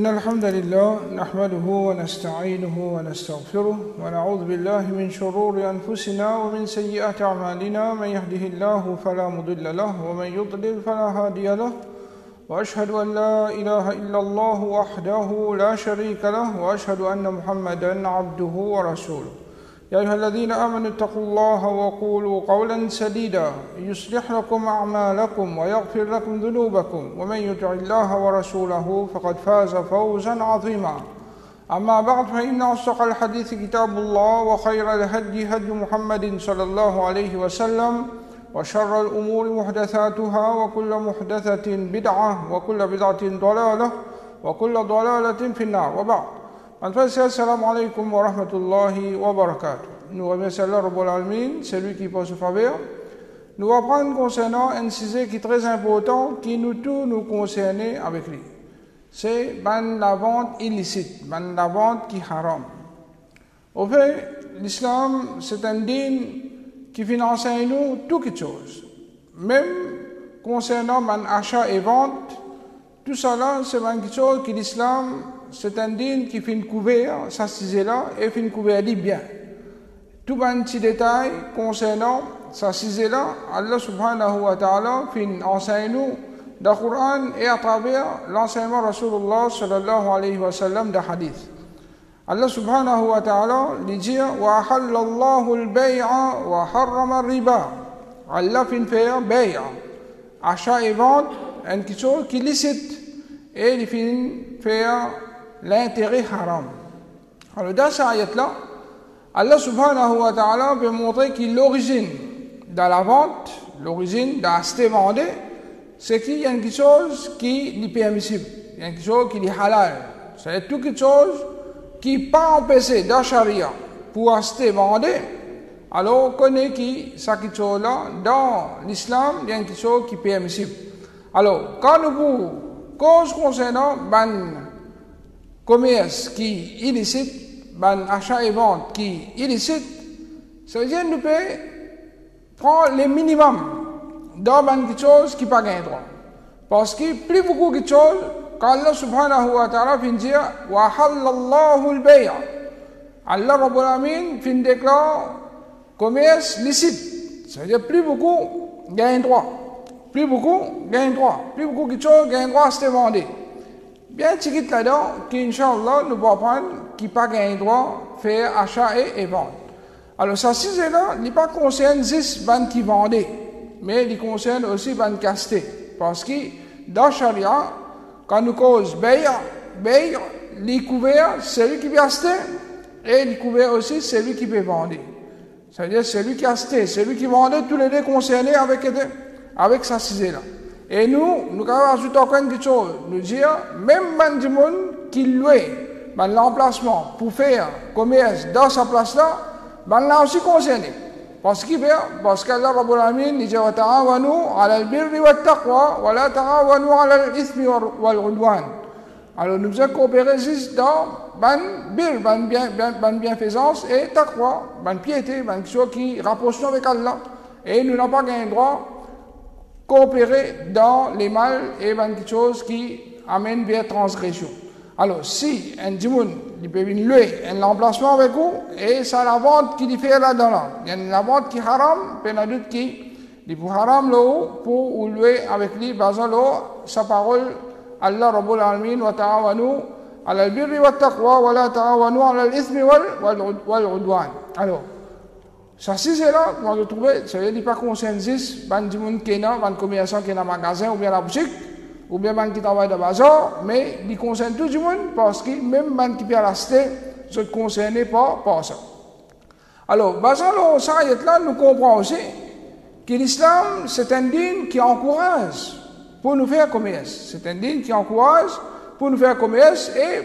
إن الحمد لله نحمده ونستعينه ونستغفره ونعوذ بالله من شرور أنفسنا ومن سيئات أعمالنا من يهده الله فلا مضل له ومن يضلل فلا هادي له وأشهد أن لا إله إلا الله وحده لا شريك له وأشهد أن محمدا عبده ورسوله يا أيها الذين آمنوا اتقوا الله وقولوا قولا سديدا يصلح لكم أعمالكم ويغفر لكم ذنوبكم ومن يطع الله ورسوله فقد فاز فوزا عظيما أما بعد فإن أصدق الحديث كتاب الله وخير الهدي هدي محمد صلى الله عليه وسلم وشر الأمور محدثاتها وكل محدثة بدعة وكل بدعة ضلالة وكل ضلالة في النار وبعد. Assalamu alaikum wa rahmatullahi wa barakatuh. Nous remercions Allah Rabbul Alamin, c'est lui qui peut se faveur. Nous allons prendre concernant un sujet qui est très important, qui nous tout nous concerne avec lui. C'est la vente illicite, la vente qui haram. Au fait, l'islam, c'est un dîne qui finance nous toutes choses. Même concernant achat et vente, tout cela, c'est quelque chose que l'islam, c'est un dîne qui fait couvert, ça c'est là, et fait couvert dit bien. Tout un petit détail concernant ça c'est là, Allah subhanahu wa ta'ala fait enseigne nous dans le Coran et à travers l'enseignement Rasulullah sallallahu alayhi wa sallam de hadith. Allah subhanahu wa ta'ala lui dit wa halallahu al-bay'a wa harrama al-riba. Allah fait faire bay'a, achat et vente, quelque chose qui est licite, et il fait faire l'intérêt haram. Alors dans cette ayat-là, Allah subhanahu wa ta'ala veut montrer que l'origine de la vente, l'origine d'acheter vendre, c'est qu'il y a quelque chose qui est permissible, il y a quelque chose qui est halal. C'est tout quelque chose qui n'est pas empêché dans la charia pour acheter vendre. Alors on connaît que ça quelque chose-là, dans l'islam, il y a quelque chose qui est permissible. Alors quand nous vous cause concernant commerce qui est illicite, achat et vente qui est illicite, ça veut dire que nous pouvons prendre le minimum dans quelque chose qui n'a pas de droit. Parce que plus beaucoup de choses, quand Allah subhanahu wa ta'ala vient dire wa halallahu al-bay'a, Allah rabbul alamin vient déclarer commerce licite. Ça veut dire plus beaucoup gagnent droit. Plus beaucoup gagnent droit. Plus beaucoup de choses gagnent droit à se vendre. Bien, tu quittes là-dedans, qu'Inch'Allah, nous allons prendre qui pas gagné droit, faire achat et vente. Alors, ça, si c'est là, il ne pas concerne juste les qui vendent, mais il concerne aussi les qui achètent. Parce que dans la charia, quand nous causons les couverts, c'est lui qui peut acheter, et les couverts aussi, c'est lui qui peut vendre. C'est-à-dire, c'est lui qui achète, c'est lui qui vendait, tous les deux concernés avec sa cisée-là. Et nous avons ajouté encore quelque chose. Nous dire, même les gens qui louent l'emplacement pour faire commerce dans sa place-là, là aussi concerné. Parce qu'Allah Rabbul Alamin dit wa ta'awanu 'ala al-birri wa taqwa wa la ta'awanu 'ala al-ithmi wal 'udwan. Alors nous avons coopéré juste dans bienfaisance et taqwa, piété, quelque chose qui rapproche nous avec Allah. Et nous n'avons pas gagné droit coopérer dans les mal et quelque chose qui amène vers transgression. Alors, si un djimoun, il peut venir louer un emplacement avec vous, et c'est la vente qui fait là-dedans. Il y a la vente qui est haram, puis il y a d'autres qui est haram pour louer avec lui, basant sa parole, Allah Rabbul Alamin wa ta'awanu ala al-birri wa taqwa wa la ta'awanu ala al-ithmi wal 'udwan. Alors, ça, si c'est là, on va trouver, ça veut dire pas consensus, ban du monde qui est là, ban commerçant qui est dans le magasin, ou bien la boutique, ou bien ban qui travaille dans le bazar, mais il concerne tout le monde, parce que même ban qui peut l'acheter, ne sont concernés par ça. Alors, basant ça, là, nous comprenons aussi que l'islam, c'est un dîne qui encourage pour nous faire commerce. C'est un dîne qui encourage pour nous faire commerce, et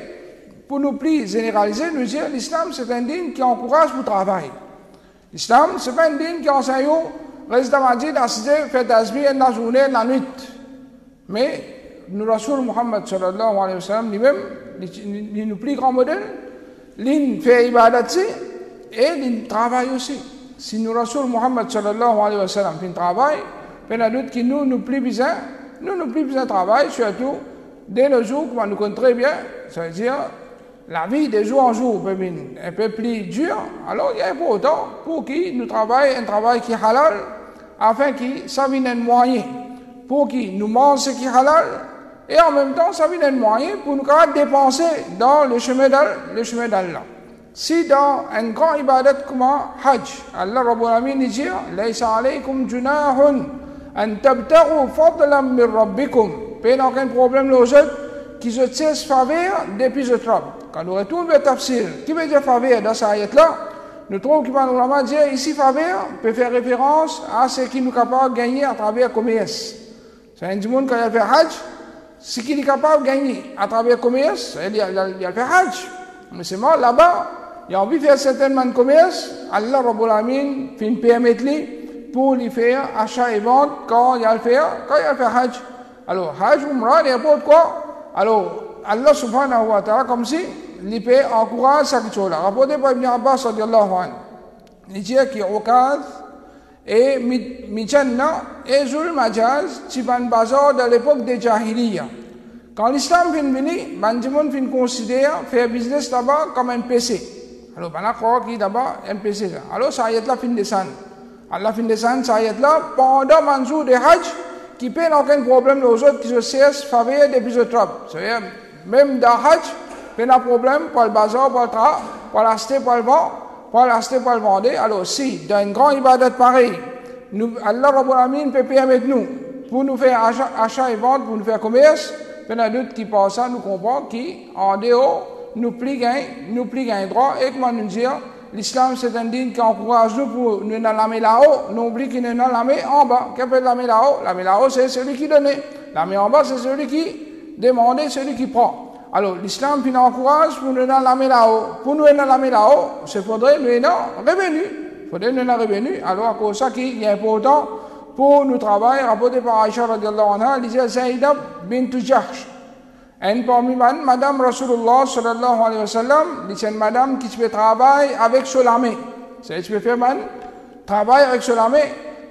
pour nous plus généraliser, nous dire, l'islam, c'est un dîne qui encourage pour travailler. L'islam, ce n'est pas un dîne qui enseigne reste dans la Madine, fait tasbih la journée, la nuit. Mais nous, Rasul Muhammad sallallahu alayhi wa sallam, lui-même, il nous plus grand modèle, il fait ibadat et il travaille aussi. Si nous, Rasul Muhammad sallallahu alayhi wa sallam, il travaille, il y a d'autres qui nous plus besoin de travail, surtout dès le jour, comme nous connaissons très bien, ça veut dire la vie de jour en jour peut être un peu plus dure, alors il est important pour qu'il nous travaille un travail qui est halal, afin qu'il ça vienne un moyen pour qu'il nous mange ce qui est halal, et en même temps ça vienne un moyen pour nous dépenser dans le chemin d'Allah. Si dans un grand ibadat comme Hajj, Allah Rabbul Alamin dit Laysa alaykum junahun an tabtaghu fadlan min rabbikum. Pas aucun problème aux autres qui se tiennent faveur depuis le travail. Quand nous retournons le tafsir, qui veut dire faveur dans cette ayat-là, nous trouvons qu'il va dire ici faveur peut faire référence à ce qui nous est capable de gagner à travers le commerce. C'est un monde qui a fait Hajj, ce qu'il est capable de gagner à travers le commerce, il a fait Hajj. Mais c'est moi là-bas, il a envie de faire certainement de commerce, Allah Rabbul Alamin fait permettre pour lui faire achat et vente quand il a fait Hajj. Alors, Hajj, Umrah, n'importe quoi. Alors, Allah subhanahu wa ta'ala, comme si, il peut encourager cette chose-là. Rapporté par Ibn Abbas, radiallahu anhu, il dit qu'il y a Okaz et Mijanna et Zul Majaz, Tiban Bazar de l'époque des Jahiliya. Quand l'islam vient venir, Banjimoun vient considérer faire business là-bas comme un PC. Alors, on a croire qu'il y a d'abord un PC. Alors, ça y est là, fin descendre. Allah fin descendre, ça y est là, pendant Mansour de Hajj, qui peut aucun problème aux autres qui se cessent faveur depuis le travail. C'est-à-dire, même dans Hajj, il y a un problème pour le bazar, pour l'acheter, pour le vendre, pour l'acheter, pour le vendre. Alors, si, dans une grande ibadat pareil, Allah Rabbul Alamin peut permettre nous, pour nous faire achat et vente, pour nous faire commerce, il y en a d'autres qui pensent ça, nous comprenons, qui, en dehors, nous plient un droit, et comment nous dire, l'islam, c'est un digne qui encourage nous pour nous dans la main là-haut, nous oublions qu'il est dans la main en bas. Qu'est-ce que la main là-haut? La main là-haut, c'est celui qui donne. La main en bas, c'est celui qui demande, celui qui prend. Alors, l'islam, puis nous encourage pour nous dans la main là-haut. Pour nous dans la main là-haut, il faudrait nous dans revenu. Il faudrait nous dans revenu. Alors, à cause de ça, qui est important pour nous travailler, rapporté par Aïcha, radiallahu anha, il disait Zaïda bint Jahsh. Et parmi Madame Rasulullah sallallahu alayhi wa sallam, c'est une madame qui peut travailler avec Solamé. C'est-à-dire, tu peux faire travail avec Solamé,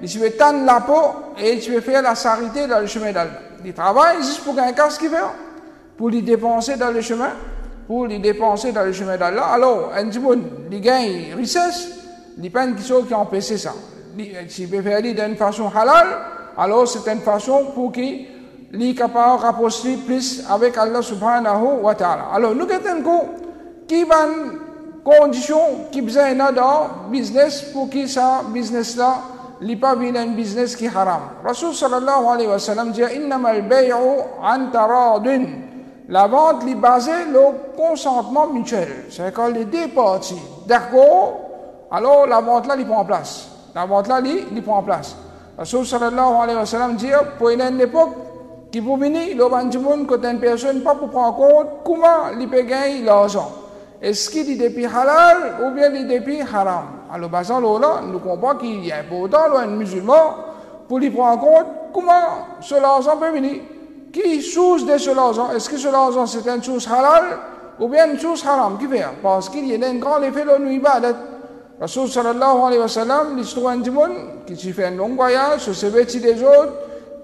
tu peux tendre la peau et tu peux faire la charité dans le chemin d'Allah. Il travaille juste pour gagner ce qu'il fait, pour les dépenser dans le chemin, d'Allah. Alors, un petit monde, il gagne richesse, il n'y a pas une question qui empêche ça. S'il peut faire d'une façon halal, alors c'est une façon pour qu'il li capable rapprocher plus avec Allah subhanahu wa ta'ala. Alors, nous avons qui van condition qui besoin dans business pour qui ça business là li pas un business qui haram. Rasul sallallahu alayhi wa sallam dit innamal bay'u an taradun. La vente est basée sur le consentement mutuel. C'est quand les deux parties d'accord, alors la vente là il prend place. Rasul sallallahu alayhi wa sallam dit pour une époque qui pour venir, le banjimoun, quand une personne pas pour prendre en compte comment il peut gagner l'argent. Est-ce qu'il est depuis halal ou bien il est depuis haram? Alors, là, nous comprenons qu'il y a important, un musulman, pour lui prendre en compte comment ce argent peut venir. Qui source de ce argent? Est-ce que ce argent c'est une source halal ou bien une source haram? Qui fait? Parce qu'il y a un grand effet de l'ibadat. Rasul sallallahu alayhi wa sallam, l'histoire d'un banjimoun qui fait un long voyage, se vêtit des autres,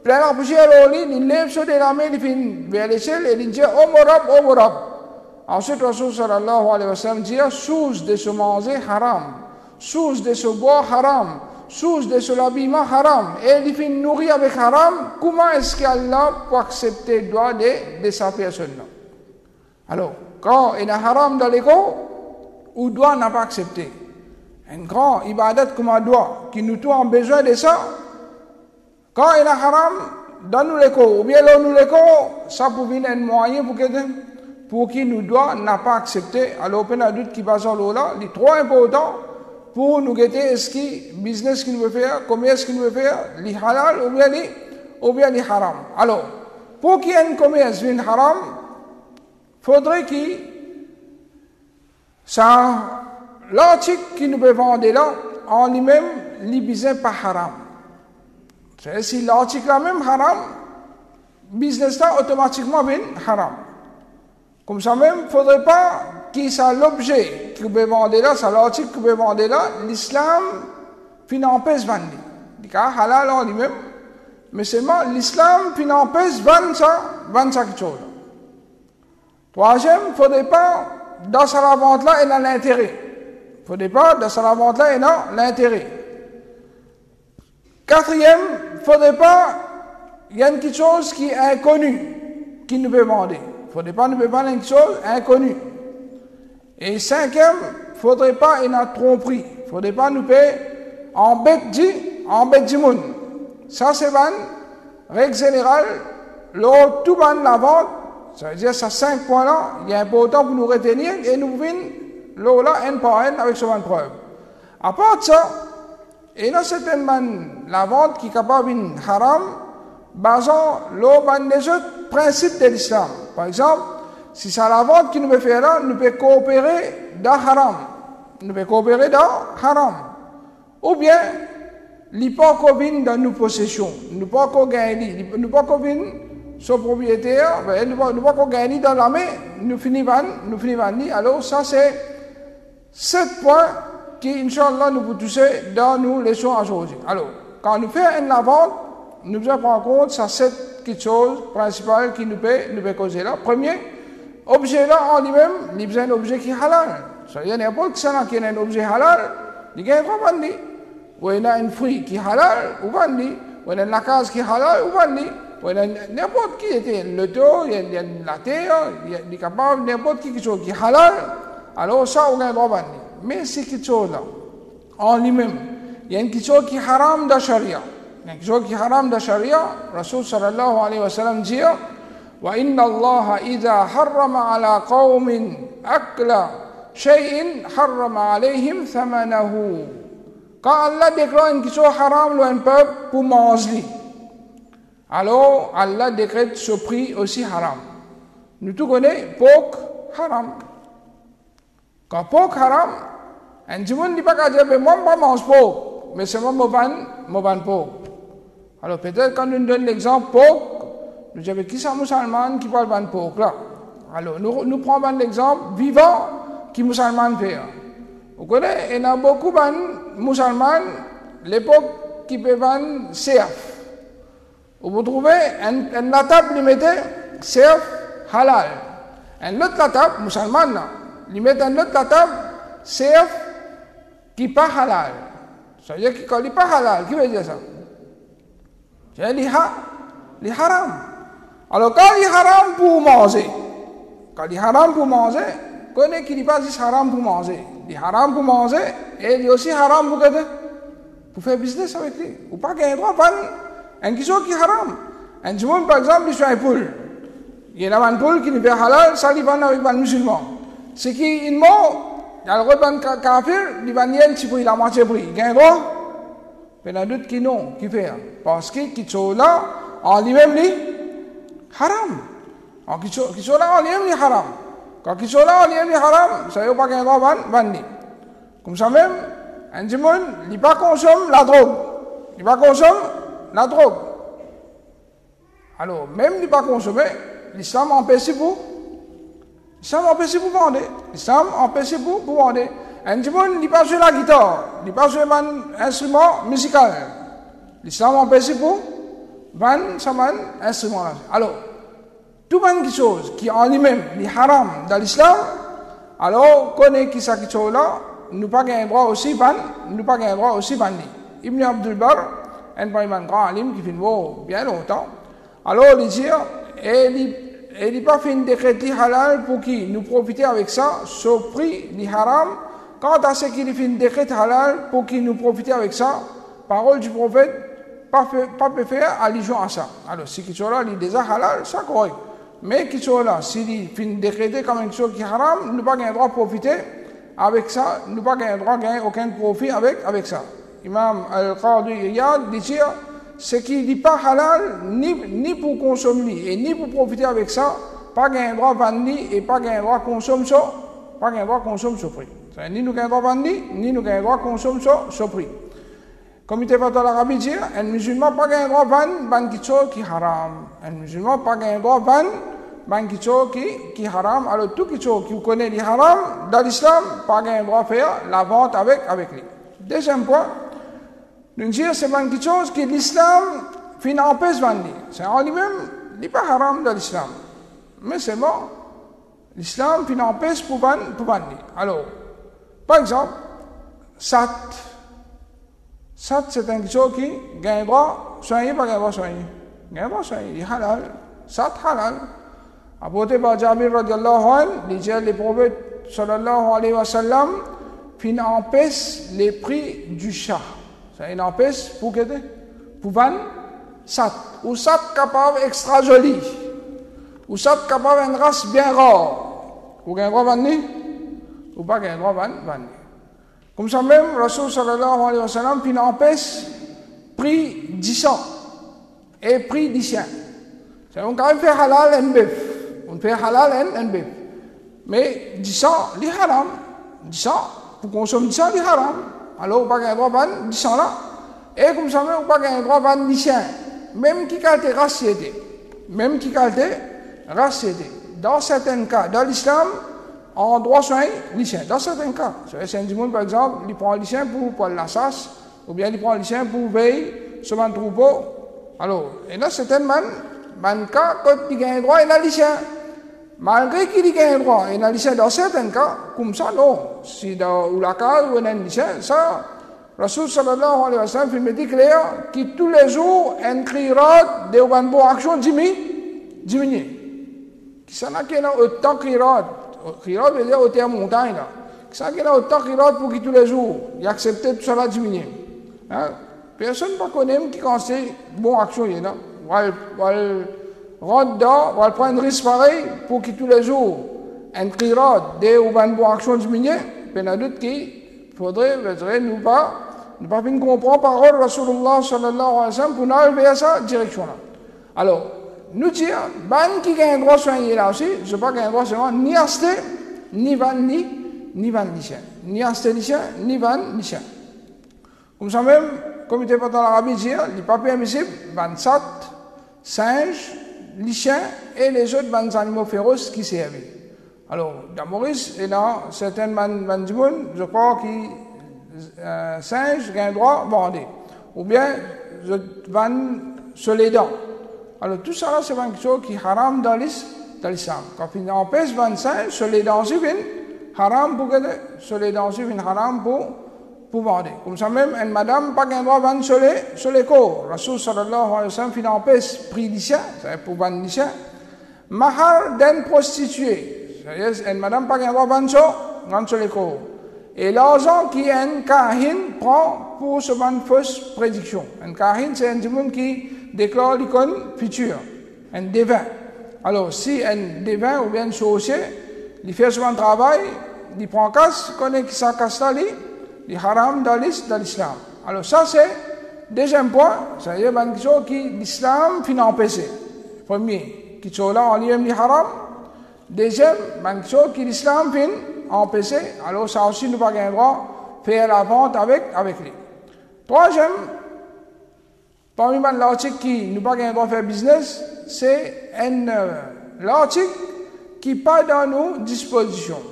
plein d'argent à l'eau, il lève sur des lames, il fait vers les ciels et il dit Omorab, Omorab. Ensuite, Rasul sallallahu alayhi wa sallam dit source de se manger haram, source de se boire haram, source de se l'habillement haram, et il fait nourrir avec haram. Comment est-ce qu'Allah peut accepter le droit de sa personne-là? Alors, quand il y a haram dans l'écho, ou doit n'a pas accepté. Un grand ibadat comme un doigt, qui nous a besoin de ça. Quand il y a haram, donne-nous l'écho, ou bien donne-nous l'écho, ça peut venir un moyen pour qui nous doit n'a pas accepté. Alors, il y a doute qui passe en là, il est trop important pour nous guetter est-ce qu'il business qu'il veut faire, commerce qu'il veut faire, li halal ou bien li haram. Alors, pour qu'il y ait un commerce vienne haram, faudrait qu'il ça l'article qui nous peut vendre là, en lui-même, li business pas haram. Si l'article là même haram, business là automatiquement vient haram. Comme ça même, il ne faudrait pas qu'il soit l'objet que vous pouvez vendre là, c'est l'article que vous pouvez vendre là, l'islam n'empêche de vendre. Il y a halal en lui-même, mais seulement l'islam n'empêche de vendre ça quelque chose. Troisième, il ne faudrait pas, dans sa vente-là, et dans l'intérêt. Il ne faudrait pas, dans sa vente-là, et dans l'intérêt. Quatrième, il ne faudrait pas, il y a une petite chose qui est inconnue, qui nous peut vendre. Il ne faudrait pas nous vendre une chose inconnue. Et cinquième, il ne faudrait pas une tromperie. Il ne faudrait pas nous payer en bête du monde. Ça, c'est une règle générale. L'autre, tout la vente, ça veut dire, ces 5 points-là, il est important pour nous retenir et nous venons là, un par un, avec ce preuve. À part de ça, il y a certainement la vente qui est capable de haram, basant les autres principes de l'islam. Par exemple, si c'est la vente qui nous fait faire là, nous pouvons coopérer dans haram. Nous pouvons coopérer dans haram. Ou bien, l'hypocrisie dans nos possessions. Nous ne pouvons pas gagner. Nous ne pouvons pas son propriétaire, nous ne pouvons pas gagner dans la main, nous finissons. Alors, ça, c'est 7 points qui, Inch'Allah, nous pouvons toucher dans nos leçons aujourd'hui. Alors, quand nous faisons une vente, nous devons prendre en compte ces 7 choses principales qui nous peuvent causer là. Premier, objet là en lui-même, il besoin d'un objet qui est halal. C'est-à-dire, n'importe qui a un objet halal, il gagne pas vendre. Ou il y a un fruit qui est halal, ou vendre. Ou il y a une case qui est halal, ou vendre. Ou il y a n'importe qui était le dos, il y a la terre, il est capable, n'importe qui chose qui est halal, alors ça, on gagne droit vendre. Mais c'est quelque chose là, en lui-même, il y a une chose qui est haram dans la charia. Il y a une chose qui est haram dans la charia. Rasul sallallahu alayhi wa sallam dit وَإِنَّ اللَّهَ إِذَا حَرَّمَ عَلَى قَوْمٍ أَكْلَ شَيْءٍ حَرَّمَ عَلَيْهِمْ ثَمَنَهُ. Quand Allah déclare une chose haram à un peuple pour manger, alors Allah décrète ce prix aussi haram. Nous tous connaissons porc haram. Quand porc haram, un monde ne dit pas que moi je mange porc, mais c'est moi je mange porc. Alors peut-être quand nous donne l'exemple porc, nous avons qui sont musulmans qui parlent de porc là. Alors nous prenons l'exemple vivant qui musulmans fait. Vous connaissez, il y a beaucoup de musulmans, l'époque qui peuvent vendre cerf. Vous trouvez la table limitée, cerf halal. Un autre la table, musulman, ils mettent un autre la table, cerf qui n'est pas halal. Ça veut dire qu'il n'est pas halal. Qui veut dire ça? C'est-à-dire qu'il est haram. Alors quand il est haram pour manger, connaît qu'il n'est pas juste haram pour manger. Il est haram pour manger et il est aussi haram pour faire business avec lui. Ou pas qu'il y ait un droit à un qui est haram. Un monde, par exemple, il est un poule. Il y a un poule qui n'est pas halal, ça il va avec un musulman. Ce qui est une mort, il y a le droit de kafir, il va nier un petit peu, il a moitié pris. Il y a un droit. Mais il y a d'autres qui non, qui fait. Parce que qui sont là, en lui-même, il haram. Qui sont là, en lui-même, il haram. Quand ils sont là, il est haram, ça ne veut pas qu'il y ait un droit de vendre. Comme ça même, un monde, il ne pas consomme la drogue. Il ne pas consomme la drogue. Alors, même il ne pas consommer, l'islam empêche pour. L'islam empêche pour vendre. L'islam empêche pour vendre. Un monde, il ne pas jouer la guitare. Il ne pas jouer un instrument musical. L'islam empêche pour vendre un instrument. Alors, tout une chose qui en lui-même est haram dans l'islam, alors connaît qui ça qui chose là, nous pas un droit aussi ban, nous pas un droit aussi ban. Ibn Abdul Bar, un grand alim qui fait bien longtemps. Alors il dit, et il pas fait une décréter halal pour qui nous profiter avec ça, ce prix du haram. Quant à ce qu'il fait une décret halal pour qui nous profiter avec ça, parole du prophète, pas peut faire allusion à ça. Alors si qui chose là, il est déjà halal, ça correct. Mais qui sont là, s'il finit décréter comme une chose qui est haram, nous n'avons pas le droit de profiter avec ça, nous n'avons pas le droit de gagner aucun profit avec ça. Imam Al-Qadi Iyad dit ce qui n'est pas halal, ni pour consommer et ni pour profiter avec ça, pas le droit de vendre et pas le droit de consommer ça, pas le droit de consommer ce prix. Ni nous avons le droit de vendre, ni nous avons le droit de consommer ce prix. Comme il fait l'Arabie dit, un musulman n'a pas le droit de vendre quelque chose qui est haram. Un musulman n'a pas le droit de vendre quelque chose qui est haram. Alors tout quelque chose qui connaît les haram, dans l'islam, pas le droit de faire la vente avec lui. Deuxième point, nous disons c'est quelque chose que l'islam empêche de vendre. C'est en lui-même, il n'est pas haram dans l'islam. Mais c'est bon, l'islam puis n'empêche pour ban. Alors, par exemple, sat c'est un chose qui gagne droit soigner pas gagne droit soigner il halal sat halal apporté par Jabir radiyallahu anhu dit le prophète sallallahu alayhi wa sallam puis n'empêche les prix du chat ça il empêche pour ban sat ou sat capable extra joli ou sat capable une race bien rare ou gagne droit ban ou pas gagne droit ban comme ça même, Rasul sallallahu alayhi wa sallam, puis n'empêche prix 10 ans et prix 10 ans. On quand même fait halal en bœuf. On fait halal en bœuf. Mais 10 ans, c'est haram. 10 ans, pour consommer 10 ans, c'est haram. Alors, on n'a pas le droit de vendre 10 ans là. Et comme ça même, on n'a pas le droit de vendre 10 ans. Même qui a été raciété. Dans certains cas, dans l'islam, en droit soin, lycéen. Dans certains cas, c'est un monde par exemple, il prend un lycéen pour la chasse, ou bien il prend un lycéen pour veiller sur un troupeau. Alors, et là, certains cas, quand il gagne droit, il a lycéen. Malgré qu'il gagne droit, il a lycéen dans certains cas, comme ça, non. Si dans la case où il a un lycéen, ça, Rasul sallallahu alayhi wa sallam, il me dit clair, que tous les jours, un krirat de bonne action diminue. Qui s'en a qui a autant krirat. Khirat veut dire au montagne là. Ça qu'il a autant khirat pour qui tous les jours, il accepte tout ça là diminuer. Hein? Personne ne connaît qui conseille bon action là. Va rentrer dedans, va prendre un risque pareil pour qui tous les jours un khirat de ou une bonne action diminuer. Ben a doute qu'il faudrait nous pas comprendre parole de Rasulullah sallallahu alayhi wa sallam pour nous aller à sa direction là. Alors nous dire, ban qui gagne droit soigner là aussi, je ne sais pas gagne droit seulement ni acheter, ni vendre, ni lycéen. Ni acheter lycéen, ni vendre lycéen. Comme ça même, comme il était pas dans l'Arabie dire, les papiers admissibles, ban sat, singe, lycéen et les autres ban animaux féroces qui servent. Alors, dans Maurice et dans certains ban du monde, je crois que singe gagne droit vendre. Ou bien, je vends sur les dents. Alors tout ça là, c'est quelque chose qui est haram dans l'islam. Quand il empêche 25, sur les dents haram pour sur les dents haram pour vendre. Comme ça même, une madame pas qu'un droit vendre sur les corps. Rasul sallallahu alayhi wa sallam, il empêche prix lycéen, c'est pour vendre lycéen. Mahar d'une prostituée. C'est-à-dire, une madame pas qu'un droit vendre sur les corps. Et l'argent qu'un kahin prend pour se vendre fausse prédiction. Un kahin, c'est un monde qui déclare l'icône future, un devin. Alors, si un devin ou bien un sorcier, il fait son travail, il prend casse, connaît qui ça casse là, il haram dans l'islam. Alors, ça, c'est deuxième point, c'est-à-dire une chose qui l'islam finit empêché. Premier, qui est là en lui-même, il haram. Deuxième, une chose qui l'islam finit empêché. Alors, ça aussi, nous n'avons pas le droit de faire la vente avec lui. Troisième, parmi les l'article qui nous pas le droit de faire business, c'est l'article qui n'est pas dans nos dispositions.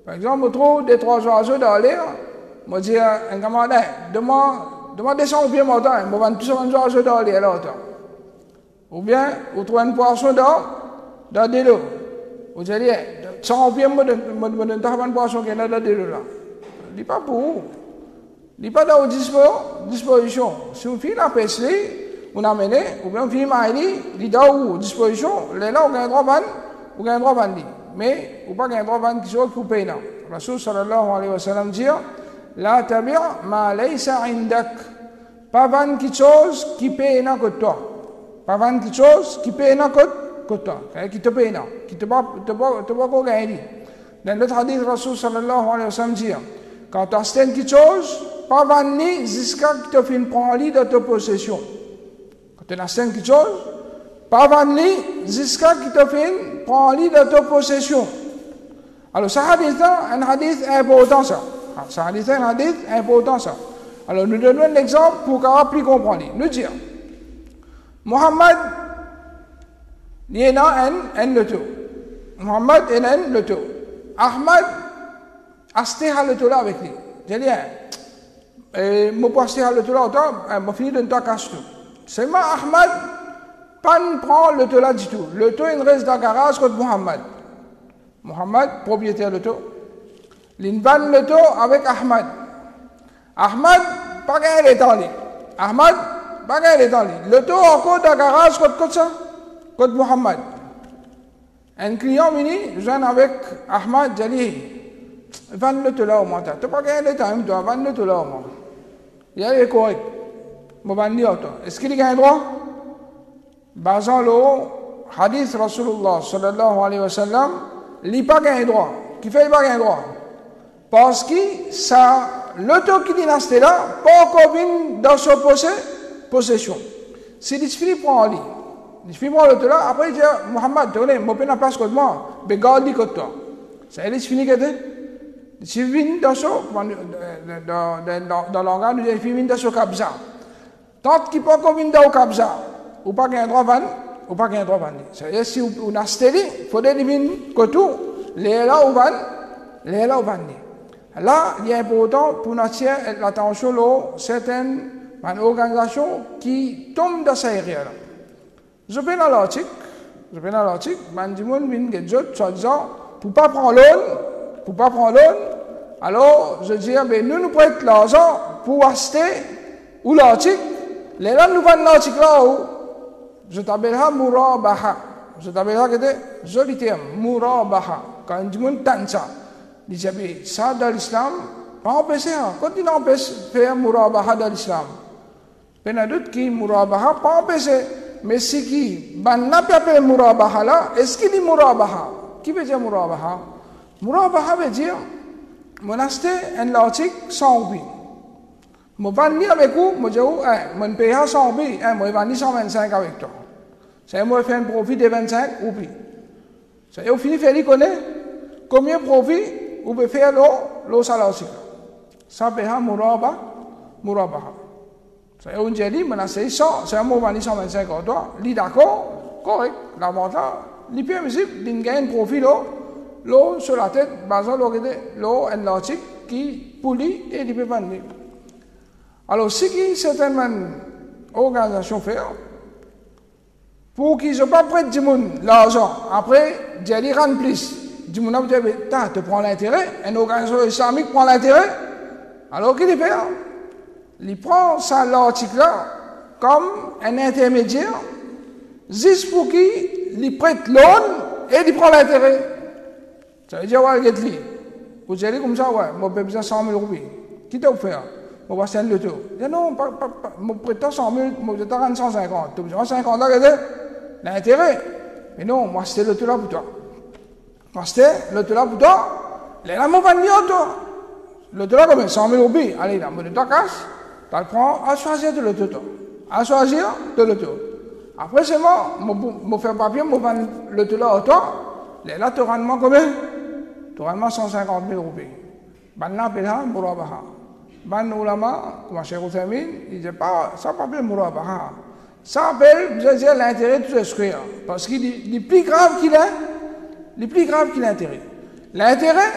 Par exemple, on trouve des 3 oiseaux dans l'air, on dit à un camarade, demande descendre au pied montant, on va tous les oiseaux dans l'air là. Ou bien, on trouve une poisson dans de l'eau. On dit, sans au pied, on a une poisson qui est dans de l'eau là. Il n'est pas pour vous. Il n'est pas dans vos dispositions. Si on fait la pêche, on a mené, ou bien on fait maïli, il est dans vos dispositions, là, on a un droit de vendre. Mais, on n'a pas un droit de vendre qui soit coupé. Rasul sallallahu alayhi wa sallam dit, la tabi' ma laysa indak. Pas vendre quelque chose qui paye que toi. Pas vendre quelque chose qui paye que toi. Qui te paye, qui te pas gagner. Dans l'autre hadith, Rasul sallallahu alayhi wa sallam dit, quand tu achètes quelque chose, pas vendre jusqu'à ce que tu fasses une prendre de ta possession. Quand tu achètes quelque chose, pas vendre jusqu'à ce que tu fasses une prendre de ta possession. Alors, ce hadith est un hadith important, ça. Alors, nous donnons un exemple pour qu'on puisse comprendre. Nous disons, Mohammed, il est un loto. Mohammed est un loto. Ahmed, acheté à l'auto là avec lui. J'ai dit, je peux acheter à l'auto là, je finis de ne pas cacher tout. Seulement Ahmed, pas ne prend l'auto là du tout. L'auto, il reste dans le garage contre Mohammed. Muhammad, propriétaire de l'auto. Il vend l'auto avec Ahmad. Ahmad, pas gagné les temps. Ahmad, pas gagné les temps. L'auto encore dans le garage, côté ça, côté Muhammad. Un client venu, je viens avec Ahmad, j'ai dit, vend l'auto là au moins. Tu n'as pas gagné les temps, tu dois vendre l'auto là au moins. Il y a les correct. Je vais l'auto. Est-ce qu'il a un droit? Basant le hadith Rasulullah sallallahu alayhi wa sallam, il n'a pas gagné droit. Qui fait il n'a pas gagné droit? Parce que l'auto qui est resté là, pas encore dans sa possession. Si l'esprit prend lui, l'esprit prend l'auto là, après il dit Muhammad, tu connais, je ne peux pas passer contre moi, mais garde lui contre toi. Ça y est, l'esprit qui est si vient dans le langage, nous disons dans ce kabza. Tant qu'il peut encore venir dans le kabza, ou pas gagner droit vendre, ou pas gagner droit vendre. Ça y est, si on a stéli, il faut dire que tout, les là ou vendre, les là ou vendre. Là, il est important pour nous attirer l'attention à certaines organisations qui tombent dans cette area. Je vais dans l'article, je dis, soi-disant, pour ne pas prendre l'eau, alors je dis, nous prêtons l'argent pour acheter ou l'article, les là nous vendons l'article là où je t'appelle Murabaha. Je t'appelle joli terme, Murabaha. Quand on dit ça, il dit ça dans l'islam, pas empêcher. Quand il empêche de faire Murabaha dans l'islam, il y a d'autres qui Murabaha, pas empêcher. Mais si qui, n'a pas appelé Murabaha là, est-ce qu'il dit Murabaha? Qui veut dire Murabaha? Murabaha veut dire, mon acheter un article sans oubli. Je vais venir avec vous, je vais payer 100 roupies, je vais venir 125 avec toi. Ça va faire un profit de 25 roupies. Ça va finir de connaître combien de profit vous pouvez faire le salaire. Ça paye Murabaha. Ça va dire, je vais 100, ça va venir 125 avec toi. Il est d'accord, correct, l'avantage, il peut me gagner un profit sur la tête, basé sur un article qui polie et il peut vendre. Alors, ce que certaines organisations font, pour qu'ils ne soient pas prêts de l'argent, après, ils rendent plus. Ils disent, tu prends l'intérêt, une organisation islamique prend l'intérêt, alors qu'il fait, il prend ça, l'article-là, comme un intermédiaire, juste pour qu'il prête l'eau et il prend l'intérêt. Ça veut dire, ouais, il vous allez comme ça, ouais, moi, j'ai besoin de 100 000 roupies. Qui t'a offert? On va faire le tour. Je dis non, je prête 100 000, je te rends 150. Tu as besoin de 50 là, regardez, l'intérêt. Mais non, moi, c'était le tour là pour toi. Moi, c'était le tour là pour toi. Les là, je vais venir, toi. Le tour là, combien? 100 000 roupies. Allez, là, je te casse. Tu le prends à choisir de le tour. À choisir de le tour. Après, c'est bon, je fais un papier, je vends le tour là à toi. Les là, tu rends combien? Tu rends 150 000 roupies. Ben là, c'est ça, Murabaha. Ban ulama, comme Cheikh Ousmane, il dit pas, ça s'appelle Murabaha. Ça s'appelle, je veux dire, l'intérêt de tout exclure. Parce qu'il est plus grave qu'il est, l'intérêt. L'intérêt,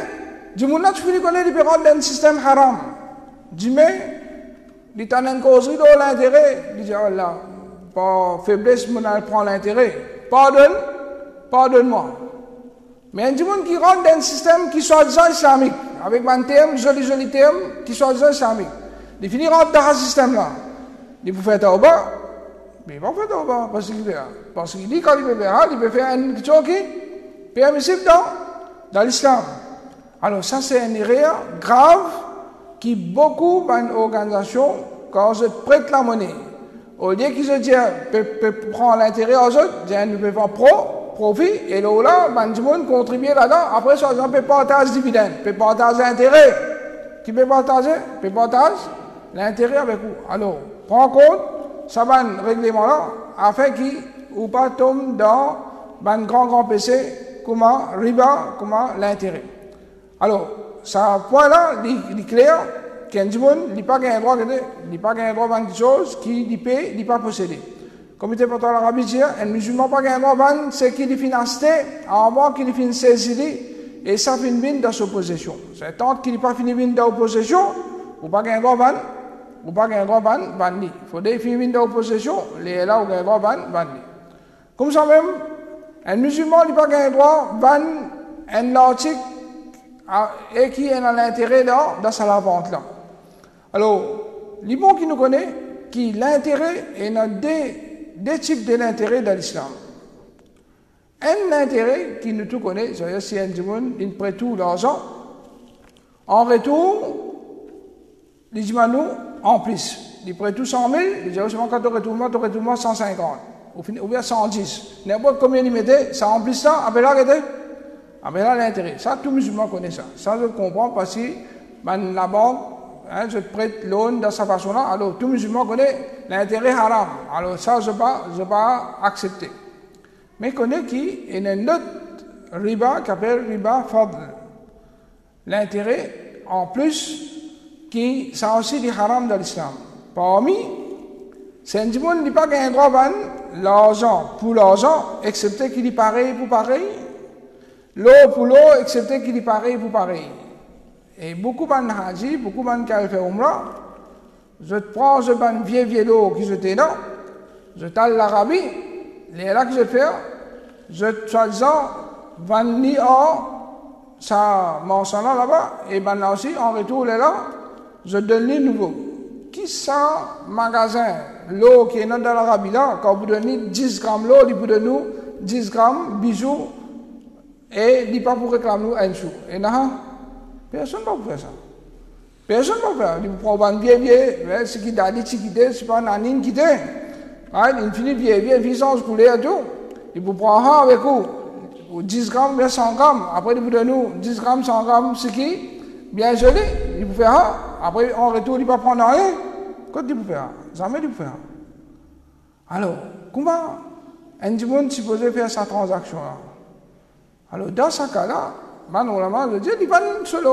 du monde, tu finis connaître, il peut rentrer dans un système haram. Du mais, il t'en a une causerie de l'intérêt. Il dit, oh là, par faiblesse, mon prend l'intérêt. Pardonne-moi. Mais il y a des gens qui rentrent dans un système qui soit disant islamique, avec un terme, joli terme, qui soit disant islamique. Ils finissent rentrer dans ce système-là. Ils vous font tauba, mais ils vont faire tauba, parce qu'il dit quand il peut faire une chose qui est permissible dans l'islam. Alors ça c'est une erreur grave qui beaucoup d'organisations, quand je prête la monnaie, au lieu qu'ils se disent, prendre l'intérêt aux autres, ils ne peuvent pas profit, et là, tout le monde contribue là-dedans. Après, ça, on peut partager dividende, peut partager l'intérêt. Qui peut partager? Peut partager l'intérêt avec vous. Alors, prends compte, ça va un règlement-là, afin qu'il ne pas tombe dans un grand PC, comment riba, comment l'intérêt. Alors, ça, point-là, il est clair, qu'un monde n'a pas un droit de vendre des choses qu'il ne peut pas posséder. Comme il était pour l'Arabie dit, un musulman n'a pas un droit de vendre, c'est qu'il est financé, avant qu'il finit saisir, et ça finit bien dans sa possession. C'est tant qu'il n'est pas fini bien dans sa possession, ou pas un droit de vendre, ou pas un droit de vendre. Il faut qu'il finisse dans sa possession, les là où un droit de vendre. Comme ça même, un musulman n'a pas un droit de vendre un l'article et qui est dans l'intérêt dans sa vente là. Alors, les bons qui nous connaissent, qui l'intérêt est dans deux types de l'intérêt dans l'islam. Un intérêt qui nous tout connaît, c'est-à-dire si un monde il prête tout l'argent, en retour, les gens nous en plus. Il prête tout 100 000, il dit quand tu retournes moi 150, ou bien 110. N'importe combien il mettait, ça en plus ça, après là, l'intérêt. Ça, tout musulman connaît ça. Ça, je comprends parce que la banque, hein, je te prête l'eau de sa façon-là, alors tout musulman connaît l'intérêt haram. Alors ça, je ne vais pas accepter. Mais connaît qui est un autre riba qui s'appelle riba fadl. L'intérêt, en plus, qui ça aussi dit haram dans l'islam. Parmi, c'est un monde qui n'a pas un droit à l'argent pour l'argent, excepté qu'il est pareil pour pareil. L'eau pour l'eau, excepté qu'il est pareil pour pareil. Et beaucoup de haji, beaucoup de gens qui font umrah, je te prends un vieux l'eau qui était là, je t'aille l'Arabie, les là que je fais, je te soi-disant, vanni or, ça mentionne là-bas, et ben là aussi, en retour, là, je donne les nouveaux. Qui ça, magasin, l'eau qui est dans l'Arabie là, quand vous donnez 10 grammes l'eau, il vous donne 10 grammes bijoux, et il n'est pas pour réclamer un sou. Et là, personne ne peut faire ça. Personne ne peut faire. Il prend un vieux, ce qui a dit, c'est pas un anine qui est. Il finit vieux, puissance pour les tout. Il vous prend avec vous, 10 grammes, bien 100 grammes. Après, il vous donne 10 grammes, 100 grammes, ce qui bien joli. Il vous fait un. Après, en retour, il ne va pas prendre rien. Qu'est-ce qu'il vous fait? Jamais il vous fait. Alors, comment un monde supposé faire sa transaction-là? Alors, dans ce cas-là, normalement, je dis, il va solo,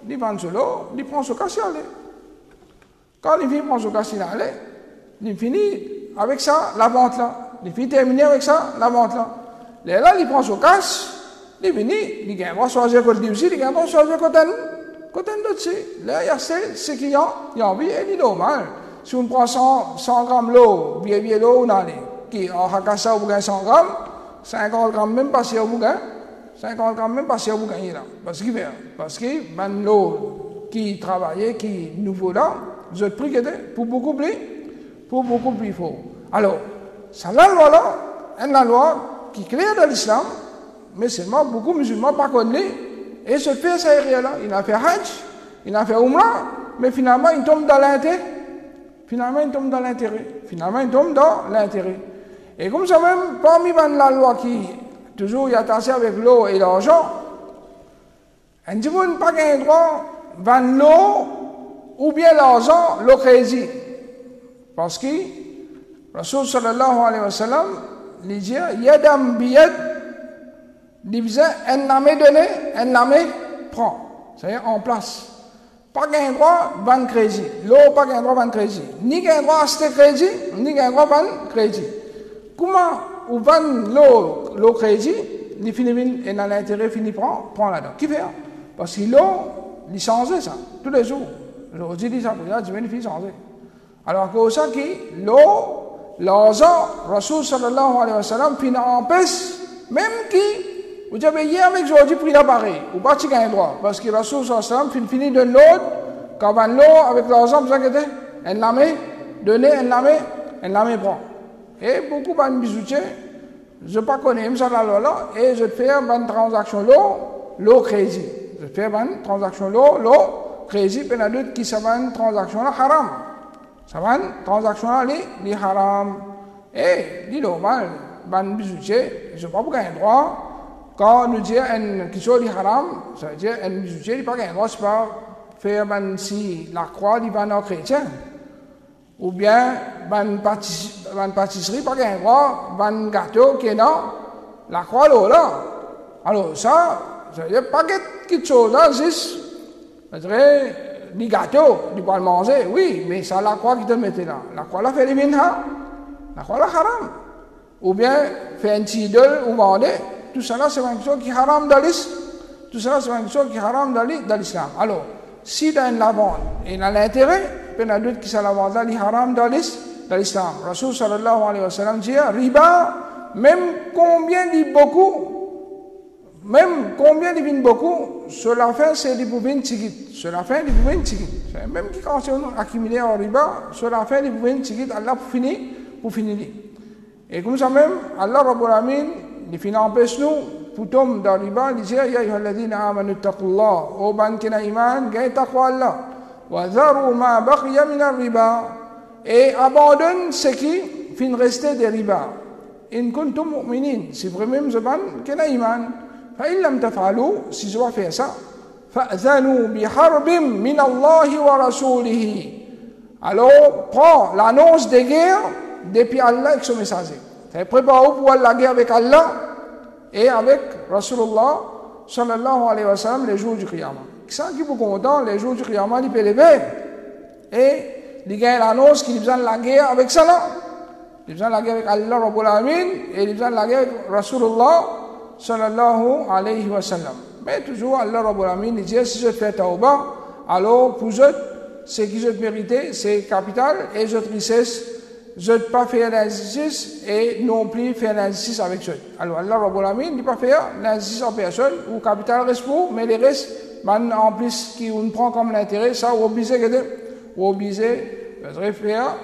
il va solo, il prend son casse aller. Quand il finit prendre son casse aller, il finit avec ça, la vente là. Il finit terminer avec ça, la vente là. Là, il prend son casse, il finit, il gagne, il va choisir côté aussi, il gagne, il va choisir côté d'autre. Là, il y a ce qu'il y a envie, et il est normal. Si on prend 100 grammes l'eau, bien l'eau, on a qui en hakassa, vous gagnez 100 grammes, 50 grammes même pas si vous gagnez. 50 grammes même pas si vous gagnez là. Parce que l'eau qui travaillait, qui est nouveau là, vous êtes pris pour beaucoup plus fort. Alors, ça la loi là, une loi qui est claire dans l'islam, mais seulement beaucoup de musulmans pas connaissent. Et ce fait, ça est là. Il a fait Hajj, il a fait Umrah, mais finalement, il tombe dans l'intérêt. Et comme ça même, parmi la loi qui toujours est attachée avec l'eau et l'argent, un dit n'a pas un droit de vendre l'eau ou bien l'argent, le crédit. Parce que Rasul sallallahu alayhi wa sallam, il dit, yadam biyad, il disait, un namé donné, un namé prend. C'est-à-dire en place. Pas qu'un droit de vendre crédit. L'eau, pas qu'un droit de vendre crédit. Ni qu'un droit d'acheter crédit, ni qu'un droit de vendre crédit. Comment on vend l'eau crédit, il finit, et dans l'intérêt, finit prend là-dedans. Qui fait? Parce que l'eau, il change ça, tous les jours. Aujourd'hui, il ça, il finit changer. Alors que ça qui, l'eau, l'argent, Rasul sallallahu alayhi wa sallam, finit en paix, même qui, vous avez hier avec aujourd'hui pris l'appareil, ou pas qu'il y a un droit, parce que Rasul sallallahu alayhi wa sallam finit de l'autre, quand on l'eau avec l'argent, vous inquiétez, un lamé, donner un lamé prend. Et beaucoup de bijoutiers, je ne connais pas ça là, et je fais une transaction l'eau crédit. Je fais une transaction l'eau crédit, et il y a d'autres qui savent une transaction là haram. Ça va une transaction là, les haram. Et, dit normal, un bijoutier, je ne sais pas pourquoi il y a un droit. Quand on dit quelque chose de haram, ça veut dire un bijoutier, il n'y a pas un droit, c'est pas faire si la croix, il va dans chrétien. Ou bien, une pâtisserie, pas un droit, un gâteau qui est dans la croix là. Alors ça veut dire pas quelque chose là, juste, ça veut dire, des gâteaux, tu peux le manger, oui, mais ça la croix qui te mettait là. La croix là fait les minha, la croix là haram. Ou bien, faire un petit idole ou vendre, tout ça là c'est quelque chose qui est haram dans l'islam. Tout ça là c'est quelque chose qui est haram dans l'islam. Alors, si dans la vente et dans l'intérêt, il y a d'autres qui sont la vente là, qui est haram dans l'islam. Rasul sallallahu alayhi wa sallam dit, riba, même combien dit beaucoup, même combien ils viennent beaucoup, cela fait c'est des pouvines tigit. Cela fait des pouvines tigit. Même qui quand on accumule en riba, cela fait des pouvines tigit, Allah pour finir. Et comme ça même, Allah Rabbul Alamin, il finit empêche nous, pour tomber dans le riba, il dit, Ya ayyuhalladhina amanu taqullah, ô ban qui n'a iman, gagne taqwa Allah, wa dharu ma baqiya min ar-riba, et abandonne ce qui finit rester des riba. In kuntum mu'minin, si vraiment vous ban qui n'a iman. فإن لم تفعلوا si je dois faire ça فأذنوا بحرب من الله ورسوله alors prends l'annonce des guerres depuis Allah et son messager. Prépare-vous pour la guerre avec Allah et avec Rasulullah sallallahu alayhi wa sallam les jours du Qiyamah. Ça qui vous content les jours du Qiyamah il peut lever et il gagne l'annonce qu'il besoin de la guerre avec ça là. Il besoin de la guerre avec Allah Rabbul Alamin et il besoin de la guerre avec Rasulullah sallallahu alayhi wa sallam. Mais toujours Allah Rabbul Alamin dit si je fais tauba, alors pour eux, ce qui je mérite, c'est capital et je richesse, je ne pas faire l'injustice et non plus faire l'injustice avec eux. Alors Allah Rabbul Alamin ne dit pas faire l'injustice en personne ou capital reste pour, mais les restes, en plus qui on prend comme l'intérêt, ça ou obligé faire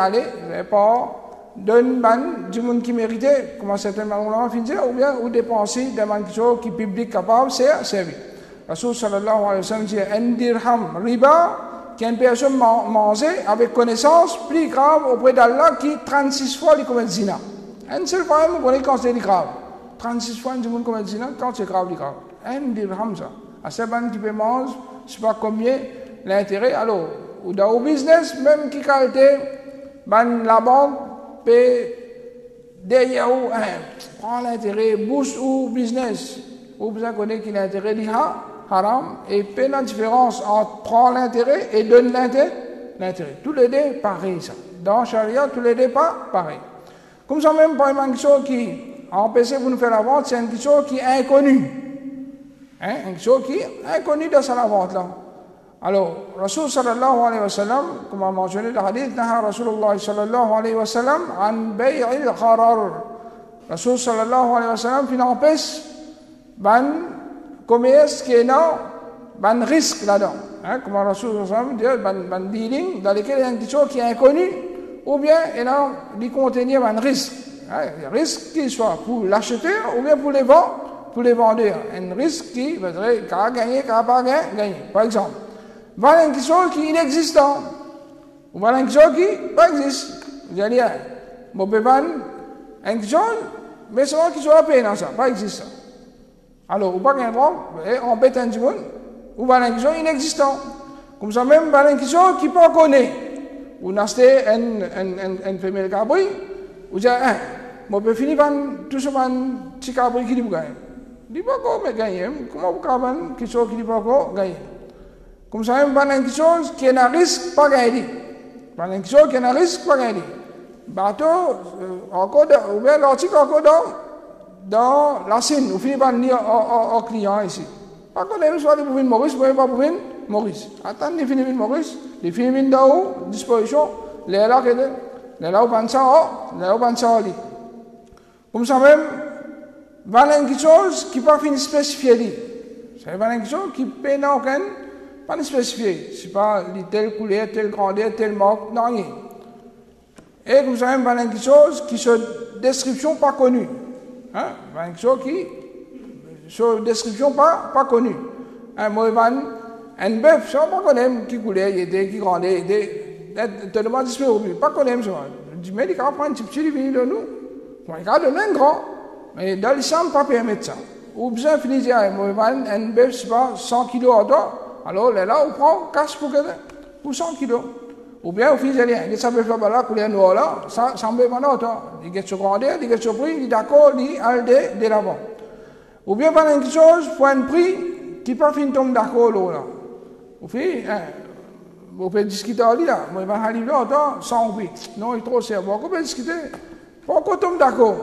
aller, pas d'un ban du monde qui méritait, comment certains malheureusement finissent, ou bien ou dépenser des gens qui public capable, c'est servir. Rasul sallallahu alayhi wa sallam dit un dirham riba qu'une personne mangeait avec connaissance plus grave auprès d'Allah qui 36 fois il commet zina. Un seul fois on connaît quand c'est grave. 36 fois du monde commet zina quand c'est grave, grave. Un dirham ça. À ces banques qui peut manger, je sais pas combien l'intérêt. Alors, ou dans le business même qui qualité, la banque derrière ou prend l'intérêt, boost ou business, ou besoin connaître qu'il l'intérêt dit haram, et paie la différence entre prendre l'intérêt et donne l'intérêt. Tous les deux pareil ça. Dans Sharia, tous les deux pas pareil. Comme ça même, par exemple, une chose qui empêche vous de faire la vente, c'est une chose qui est inconnue. Une chose qui est inconnue dans sa vente là. Alors, Rasul sallallahu alayhi wa sallam, comme a mentionné le hadith, naha Rasulullah sallallahu alayhi wa sallam an bay'il gharar. Rasul sallallahu alayhi wa sallam fin empêche ban commerce qui est là, ban risque là-dedans. Comme Rasul sallallahu alayhi wa sallam dit, ban dealing dans lequel il y a une chose qui est inconnue, ou bien il y a des contenir ban risque. Risque qui soit pour l'acheteur ou bien pour les vendeurs. Un risque qui va dire qu'à gagner, qu'à pas gagner. Par exemple, voilà une chose qui est inexistante. Ou voilà une chose qui pas existe. Vous allez dire, mon pépan, une chose, mais c'est moi qui soit payé dans ça, pas existe. Alors, ou pas gagner on bête un monde, ou voilà une chose inexistante. Comme ça même, voilà une chose qui pas connaît. Vous achetez un femelle cabri, vous dites, mon peut finir par tout ce petit cabri qui dit vous gagnez. Il dit pas comment gagner, comment vous gagnez quelque chose qui dit pas gagner. Comme ça, même, il y a quelque chose qui est un risque, pas gagné. Il y a quelque chose qui est un risque, pas gagné. Bateau, encore, ou bien l'article encore dans la scène, vous finissez par lire au client ici. Par contre, nous sommes pour Maurice, vous ne pas pour Maurice. Attendez, les finissez Maurice, les finissez dans disposition, les là, où pensez, comme ça même, il y a quelque chose qui n'est pas fini spécifié. C'est quelque chose qui peut n'a aucun. Pas spécifié, c'est pas telle couleur, telle grandeur, telle marque, non rien. Et comme ça, il y a quelque chose qui se description pas connue. Il y a quelque chose qui se description pas connue. Moi, un bœuf, ça pas connaître qui couleur, qui grandeur, tellement disponible, pas connaître ça. Je dis, mais il va prendre un petit peu de nous. Il va donner un grand, mais dans l'islam, pas permettre ça. Ou bien finir, moi, un bœuf, c'est pas 100 kilos à toi. Alors là, on prend casse pour 100 kilos. Ou bien, au fil des années, ça peut faire là, pour les noirs là, ça me fait mal à toi. Il y a ce grandeur, il y a ce prix, il est d'accord, il y a de l'avant. Ou bien, par une chose, pour un prix qui pas fin tombe d'accord là. Au fil, vous pouvez discuter là, moi, je vais aller là, 100 prix. Non, il est trop cher. Bon, on peut discuter. Pourquoi tombe d'accord?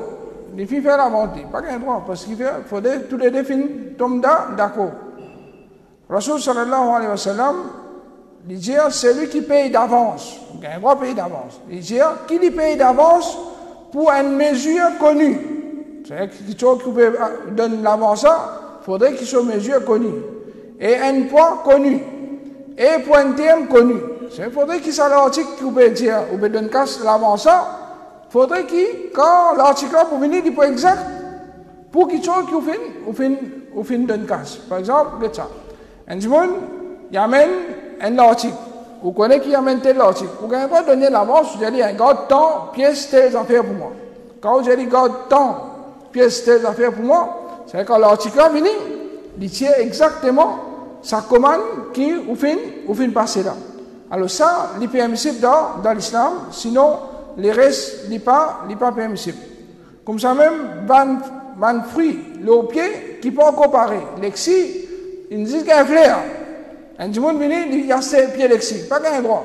Les filles font la vente, pas qu'un droit, parce qu'il faudrait tous les deux filles tombent d'accord. Rasul sallallahu alayhi wa sallam, il dit c'est lui qui paye d'avance. Il a un droit de payer d'avance. Il dit qui lui paye d'avance pour une mesure connue. C'est-à-dire que qui peut donner l'avant ça, il faudrait qu'il soit mesure connue. Et un poids connu. Et pour un terme connu. Il faudrait qu'il soit l'article qui peut dire, ou peut donner l'avant ça, il faudrait qu'il, quand l'article pour venir, il peut exact, pour qu'il soit qu'il fin donne casse. Par exemple, regarde ça. Un monde, il amène un article. Vous connaissez qui amène tel article. Vous n'avez pas donné l'avance, vous allez garde temps, pièce, telles affaires pour moi. Quand vous allez garde temps, pièce, telles affaires pour moi, c'est quand l'article est venu, il tient exactement sa commande qui vous fait passer là. Alors ça, il est permissible dans l'islam, sinon les restes n'est pas permissible. Comme ça même, ban fruit, le pied qui peut encore parer. Lexi, ils disent qu'il y a un flair. Un du monde venu, il y a ses pieds lexi, pas qu'un droit.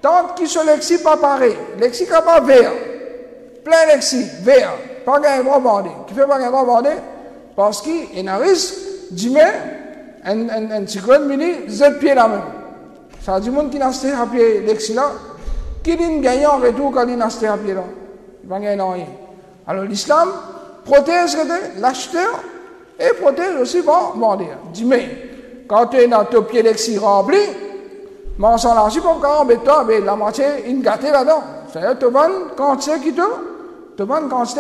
Tant qu'il se lexi pas pareil, lexi qui pas vert, plein lexi, vert, pas qu'un droit bandé. Qui fait pas qu'un droit bandé? Parce qu'il y a un risque d'y mettre un cyclone venu, z pied là même. Ça dit monde qui n'a pas pied lexi là, qui n'a gagné en retour quand il n'a pas pied là. Il va gagner rien. Alors l'islam protège l'acheteur et protège aussi vendeur. Dis-moi, quand tu es dans ton pied lexi rempli, mais sans l'argent, pour embêter toi, la moitié, une gâtée là-dedans. C'est-à-dire, tu vas une quantité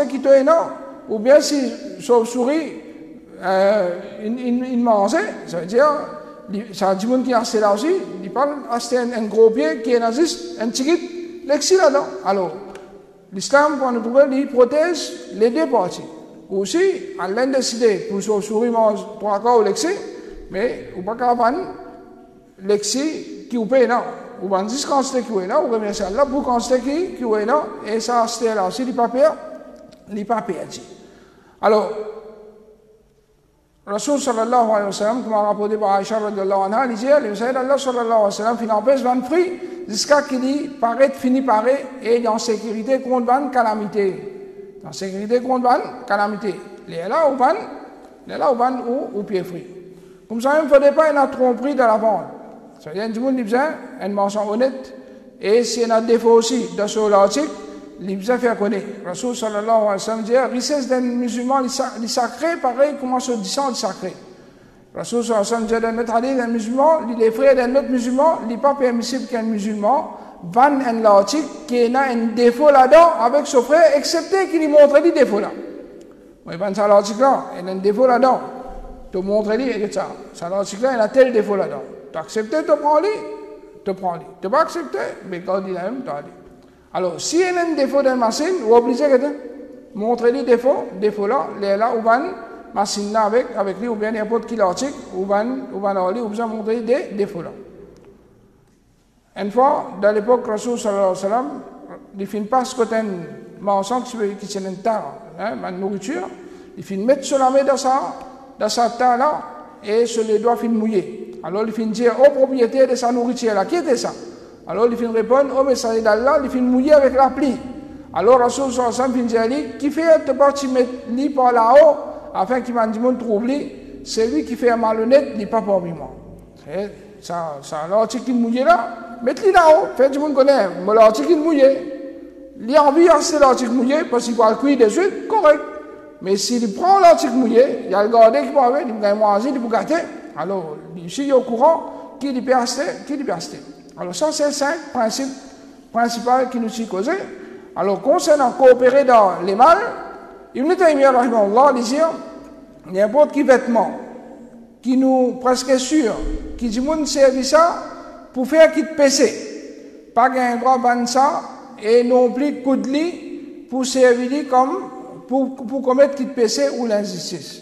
qui te est énorme. Ou bien si chauve-souris, une mange, ça veut dire, ça dit monde qui a acheté là aussi, il parle acheter un gros pied qui est juste un petit lexi là-dedans. Alors, l'islam, quand nous trouvons, il protège les deux parties. Aussi, Allah décide pour chauve-souris mange 3 quarts au lexi, mais ou pas qu'à lexi qui ou paye non. Ou ban 10 quantité qui ou non, ou remercier Allah pour quantité qui ou non, et ça acheter là aussi, il pas perdu. Alors, Rasul sallallahu alayhi wa sallam, comme a rapporté par Aïcha radiallahu anha, il dit, le Sayyid Allah sallallahu alayhi wa sallam, il empêche 20 fruits jusqu'à qu'il finit par et dans sécurité contre 20 calamités. Dans sécurité contre 20 calamités. Les là ou pied fruits. Comme ça, il ne faudrait pas une tromperie de la vente. C'est-à-dire, tout le monde a besoin d'un marchand honnête, et s'il y a un défaut aussi dans ce l'article, il a besoin de faire connaître. Rasul sallallahu alayhi wa sallam dit, la richesse d'un musulman, il est sacré, pareil, comment se dit ça, il est sacré. Rasul sallallahu alayhi wa sallam dit, dans notre hadith, un musulman, il est frère d'un autre musulman, il n'est pas permissible qu'un musulman vende un article qui a un défaut là-dedans avec son frère, excepté qu'il lui montre les défauts là. Il vend ça l'article là, il a un défaut là-dedans. Tu montres lui, et ça l'article là, il a tel défaut là-dedans. Tu acceptes, tu prends lui. Tu n'as pas accepté, mais quand il a même, tu as dit. Alors, si il y a un défaut d'une machine, vous êtes obligé de montrer les défauts là, les là, ou bien, machine là avec lui, ou bien n'importe quel article, ou bien, vous besoin de montrer des défauts là. Une fois, dans l'époque, Rasul sallallahu alayhi wa sallam, il ne finit pas ce côté marchand qui tient une tare, ma nourriture, il finit mettre sur la main dans sa tare là, et sur les doigts finit mouiller. Alors, il finit dire au propriétaire de sa nourriture là, qui était ça? Alors, il finit répondre au messager d'Allah, il finit mouiller avec la pluie. Alors, Rasul sallallahu alayhi wa sallam finit dire, qui fait te partir mettre lui par là-haut, afin qu'il m'a dit, mon trouble, c'est lui qui fait un malhonnête, il n'est pas parmi moi. Ça, l'article qui mouillé là, mettez-le là-haut, faites du monde connaît, mais l'article mouillé. Il a envie d'acheter l'article mouillé parce qu'il va le cuire de suite, correct. Mais s'il prend l'article mouillé, il y a le gardien qui peut avoir, il va manger, il peut gâter. Alors, ici, il est au courant qui il peut acheter, Alors, ça, c'est 5 principes principaux qui nous sont causés. Alors, concernant coopérer dans les mal, Ibn Taymiyyah, rahimahullah, il dit, n'importe qui vêtement qui nous presque sûr, qui dit mon service ça pour faire qu'il te pèse. Pas qu'un droit ban ça et non plus coup de lit pour servir comme pour commettre qu'il te pèse ou l'injustice.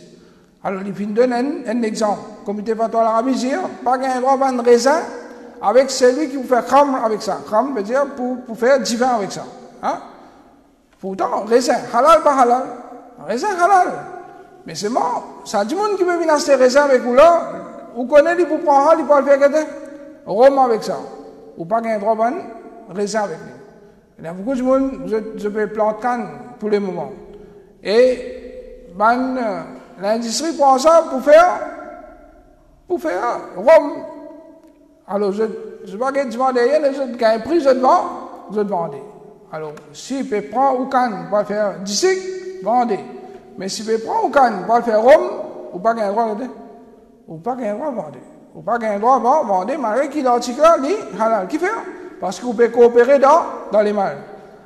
Alors il donne un exemple. Comité fatwa l'Arabie dit pas qu'un droit ban raisin avec celui qui vous fait khamr avec ça. Khamr veut dire pour faire divin avec ça. Hein? Pourtant raisin halal pas halal. Raisin halal. Mais c'est mort. Ça dit monde qui veut venir acheter raisin avec vous là, vous connaissez, il peut prendre, il peut le faire gâter. Rome avec ça. Ou pas qu'un droit ban raisin avec lui. Il y a beaucoup de monde, je peux planter canne pour le moment. Et l'industrie prend ça pour faire rhum. Alors, je ne sais pas que je vends derrière, je gagne prix, je vends. Alors, si il peut prendre ou canne pour faire d'ici, vendez. Mais si vous prenez au canne pour le faire Rome, ou pas qu'un droit de vendre. Ou pas qu'un droit de vendre. Ou pas qu'un droit de vendre, malgré qu'il l'article est halal. Qui fait? Parce que vous pouvez coopérer dans les mal.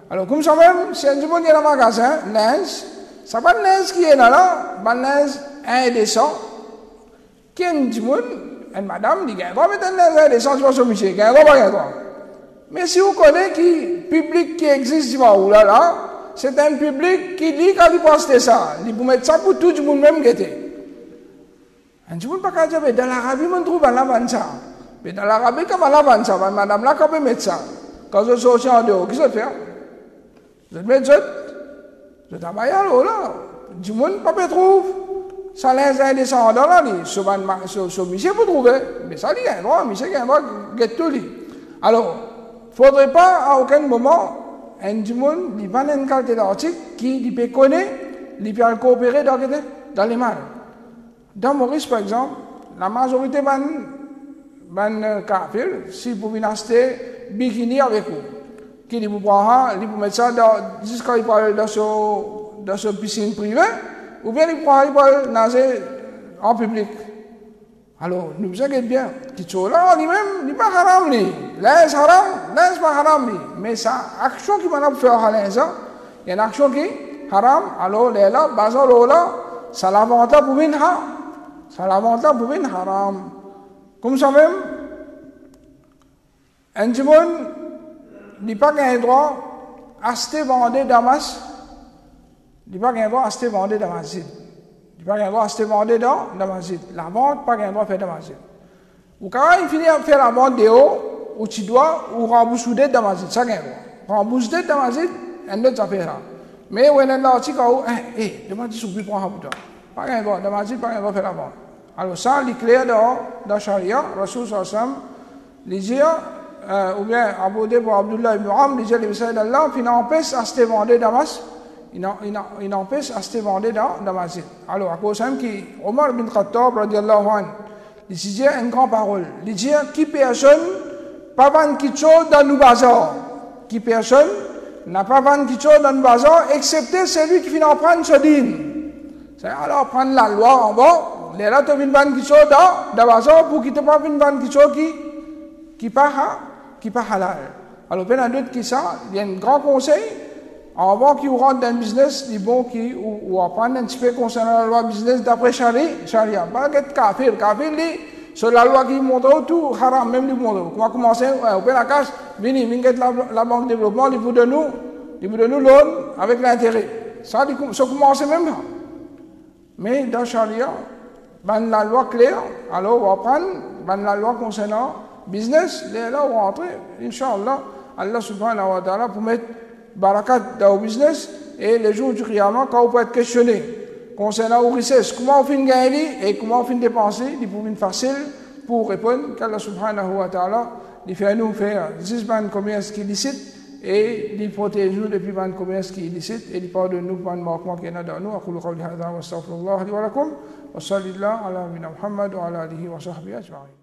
Alors, comme ça même, si un du monde est dans le magasin, linge, ça va le linge qui est là, le linge indécent. Qui est du monde, une madame, dit qu'il y a un droit de mettre un linge indécent, tu vas sur monsieur, qu'il y a un droit, pas un droit. Mais si vous connaissez qui public qui existe, là, c'est un public qui dit quand il pense ça, il peut mettre ça pour tout le monde même guetter. Un du monde pas qu'à dire, dans l'Arabie, on trouve un lavant ça. Mais dans l'Arabie, comme un lavant ça, madame là, quand on peut mettre ça, quand je sors en dehors, qu'est-ce que je fais? Je mets je travaille là, du monde pas peut trouver. Ça laisse un descend dans la vie, sur monsieur pour trouver, mais ça dit un droit, monsieur qui a un droit, guette tout lui. Alors, il ne faudrait pas à aucun moment, un du monde, il va dans une qualité d'article qui peut connaître, il peut coopérer dans les mal. Dans Maurice, par exemple, la majorité de kafir, si vous venez acheter bikini avec vous, qui vous prend, il vous mettre ça jusqu'à il parle dans sa piscine privée, ou bien il prend nager en public. Alors, nous vous inquiétez bien, qui sont là, lui-même, il n'est pas haram, lui. L'inz haram, l'inz pas haram, lui. Mais ça, action qui m'a fait à l'inz, il y a une action qui haram, alors, là, bazar, là, ça l'avantage pour une haram. Ça l'avantage pour une haram. Comme ça même, un du monde, il n'y a pas qu'un droit à acheter, vendre Damas. Il n'y a pas qu'un droit à acheter, vendre Damas. Il n'y a pas qu'un droit à acheter, vendre dans Damas. La vente, pas qu'un droit à faire Damas. Ou quand il finit à faire la vente de haut, ou tu dois, ou rembourser de Damas. Ça qu'un droit. Rembourser de Damas, un autre affaire là. Mais où est l'article où, Damas, il ne peut pas prendre. Pas qu'un droit, Damas, pas qu'un droit à faire la vente. Alors ça, il est clair dans Sharia, Rasul Sassam, il dit, ou bien abordé pour Abdullah ibn Amr, il dit, le messager d'Allah, il empêche à se vendre Damas, il empêche à se vendre dans Damas. Alors, à cause de ça, Omar ibn Khattab, radiallahu anhu, il dit une grande parole, il dit, qui personne, pas vendre quelque chose dans le bazar, qui personne, n'a pas vendre quelque chose dans le bazar, excepté celui qui finit en prendre ce dîme. C'est alors prendre la loi en bas, les là, tu viens vendre quelque chose dans le bazar pour qu'il ne te pas vendre quelque chose qui pas halal. Alors, pendant d'autres qui ça, il y a un grand conseil, avant qu'ils rentrent dans le business, il est bon qu'ils apprennent un petit peu concernant la loi business d'après Sharia. Pas que kafir, c'est la loi qui montre tout, haram, même du monde. On va commencer, on peut la casse, venez, la banque de développement, il vous donne nous l'on avec l'intérêt. Ça commence même là. Mais dans Sharia, la loi claire, alors on va prendre la loi concernant business, là on va rentrer, Inch'Allah, Allah subhanahu wa ta'ala pour mettre barakat dans le business et les jours du Qiyamah, quand on peut être questionné concernant la richesse, comment on fait gagner et comment on fait dépenser, il faut une facile pour répondre qu'Allah subhanahu wa ta'ala il fait à nous faire 10 bandes commerce qui est licite et il protège nous depuis bandes commerce qui est illicite et il pardonne nous pour un manquement qui est dans nous. أقول قولي هذا وأستغفر الله لي ولكم وصلى الله على نبينا محمد وعلى آله وصحبه أجمعين.